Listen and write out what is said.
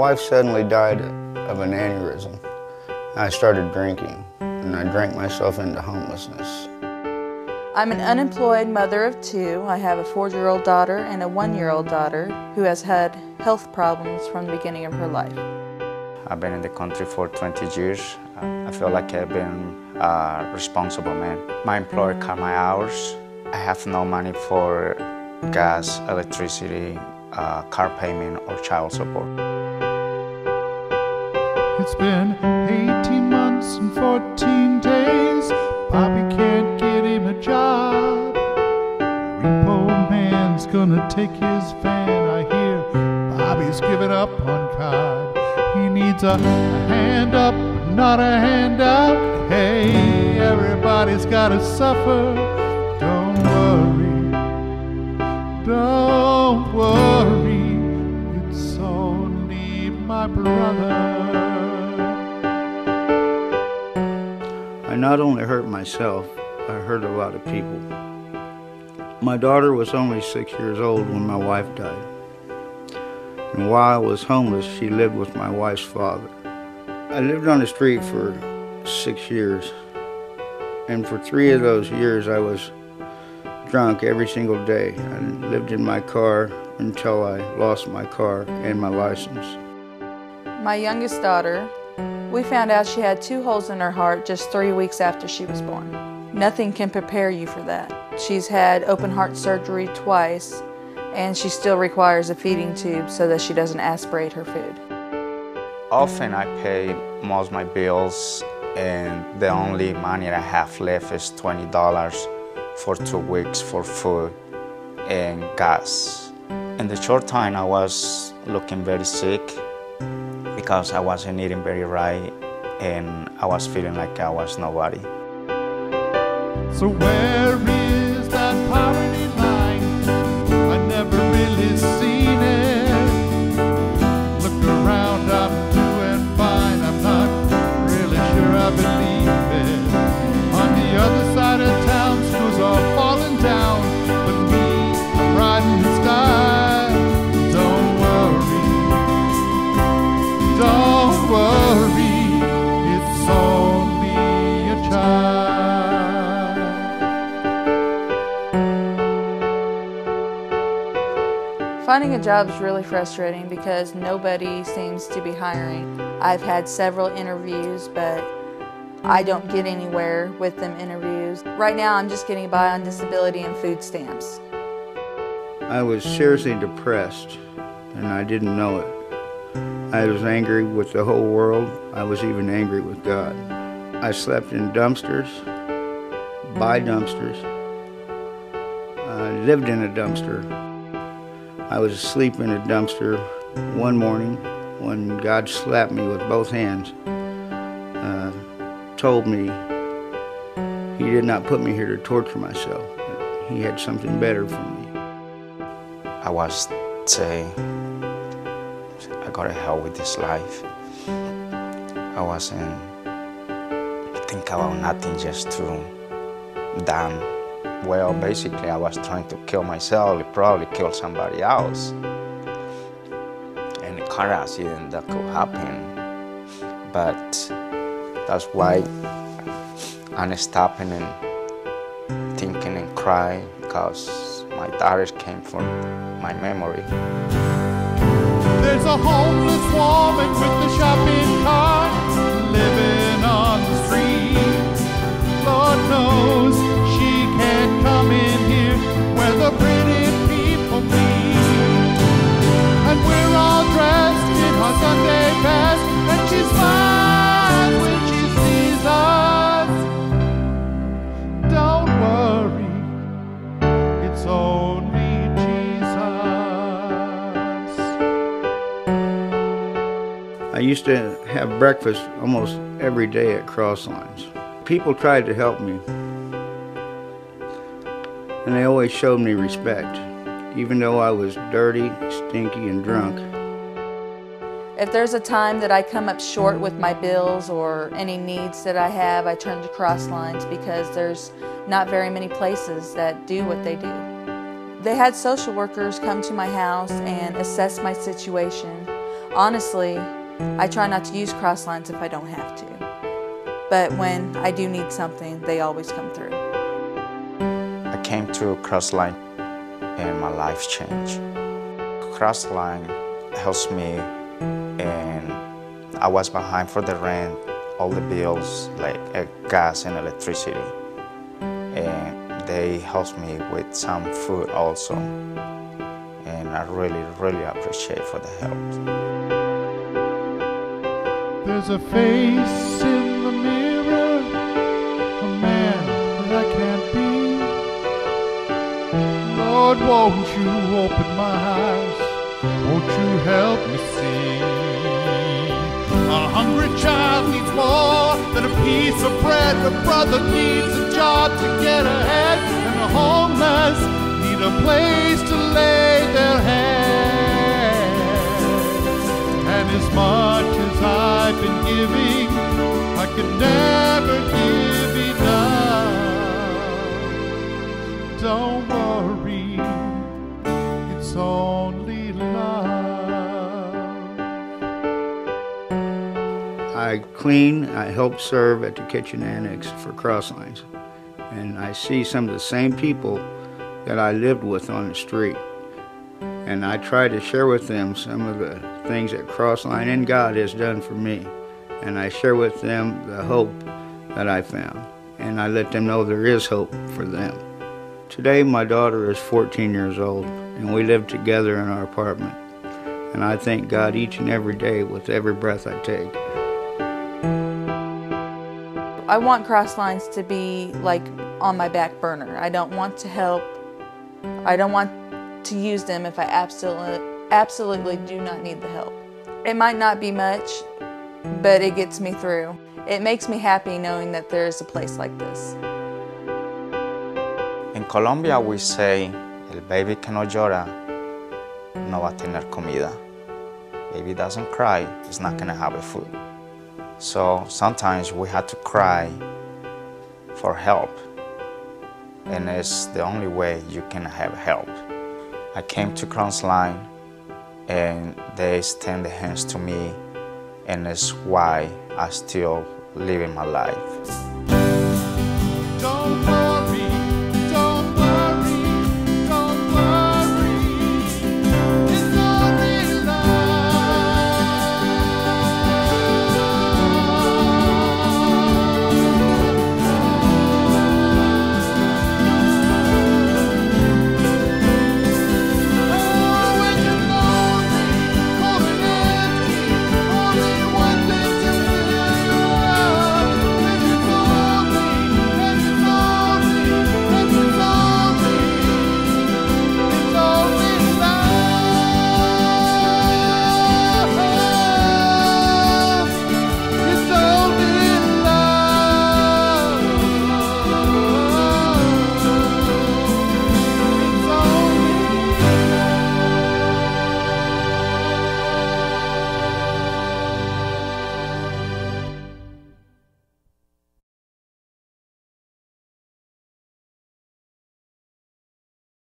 wife suddenly died of an aneurysm. I started drinking, and I drank myself into homelessness. I'm an unemployed mother of two. I have a 4-year-old daughter and a 1-year-old daughter who has had health problems from the beginning of her life. I've been in the country for 20 years. I feel like I've been a responsible man. My employer cut my hours. I have no money for gas, electricity, car payment, or child support. It's been 18 months and 14 days. Bobby can't get him a job. Repo man's gonna take his van. I hear Bobby's giving up on God. He needs a hand up, not a handout. Hey, everybody's gotta suffer. Don't worry, it's only my brother. I not only hurt myself, I hurt a lot of people. My daughter was only 6 years old when my wife died. And while I was homeless, she lived with my wife's father. I lived on the street for 6 years, and for 3 of those years I was drunk every single day. I lived in my car until I lost my car and my license. My youngest daughter, we found out she had 2 holes in her heart just 3 weeks after she was born. Nothing can prepare you for that. She's had open heart surgery twice, and she still requires a feeding tube so that she doesn't aspirate her food. Often I pay most of my bills, and the only money I have left is $20 for 2 weeks for food and gas. In the short time, I was looking very sick because I wasn't eating very right, and I was feeling like I was nobody. So where is that poverty line? I never really seen it. Look around, I'm doing fine. I'm not really sure I believe it. On the other side of town, schools are falling down, but me, I'm riding the sky. Don't worry, it's only a child. Finding a job is really frustrating because nobody seems to be hiring. I've had several interviews, but I don't get anywhere with them interviews. Right now I'm just getting by on disability and food stamps. I was seriously depressed, and I didn't know it. I was angry with the whole world. I was even angry with God. I slept in dumpsters, by dumpsters. I lived in a dumpster. I was asleep in a dumpster one morning when God slapped me with both hands, told me He did not put me here to torture myself. He had something better for me. I was saying, I gotta hell with this life. I wasn't thinking about nothing, just to damn. Well, basically I was trying to kill myself, probably kill somebody else. And a car accident that could happen. But that's why I'm stopping and thinking and crying, because my daughters came from my memory. There's a homeless woman with a shopping cart living on the street. Lord knows she can't come in here where the pretty people meet. And we're all dressed in our Sunday best, and she smiles when she sees us. Don't worry, it's only Jesus. I used to have breakfast almost every day at Crosslines. People tried to help me, and they always showed me respect, even though I was dirty, stinky, and drunk. If there's a time that I come up short with my bills or any needs that I have, I turn to Crosslines because there's not very many places that do what they do. They had social workers come to my house and assess my situation. Honestly, I try not to use Crosslines if I don't have to. But when I do need something, they always come through. I came to Crossline and my life changed. Crossline helps me, and I was behind for the rent, all the bills like gas and electricity. And they helped me with some food also. And I really appreciate for the help. There's a face in the mirror, a man that I can't be. Lord, won't you open my eyes? Won't you help me see? A hungry child needs more than a piece of bread. A brother needs a job to get ahead, and the homeless need a place to lay their head. And as much as I've been giving, I could never give enough. Don't worry, it's only love. I clean, I help serve at the kitchen annex for Crosslines. And I see some of the same people that I lived with on the street. And I try to share with them some of the things that Crossline and God has done for me. And I share with them the hope that I found. And I let them know there is hope for them. Today my daughter is 14 years old, and we live together in our apartment. And I thank God each and every day with every breath I take. I want Crosslines to be like on my back burner. I don't want to help. I don't want to use them if I absolutely do not need the help. It might not be much, but it gets me through. It makes me happy knowing that there is a place like this. In Colombia we say, el baby que no llora no va a tener comida. Baby doesn't cry, it's not gonna have a food. So sometimes we have to cry for help, and it's the only way you can have help. I came to Crossline and they extend their hands to me, and it's why I still live in my life.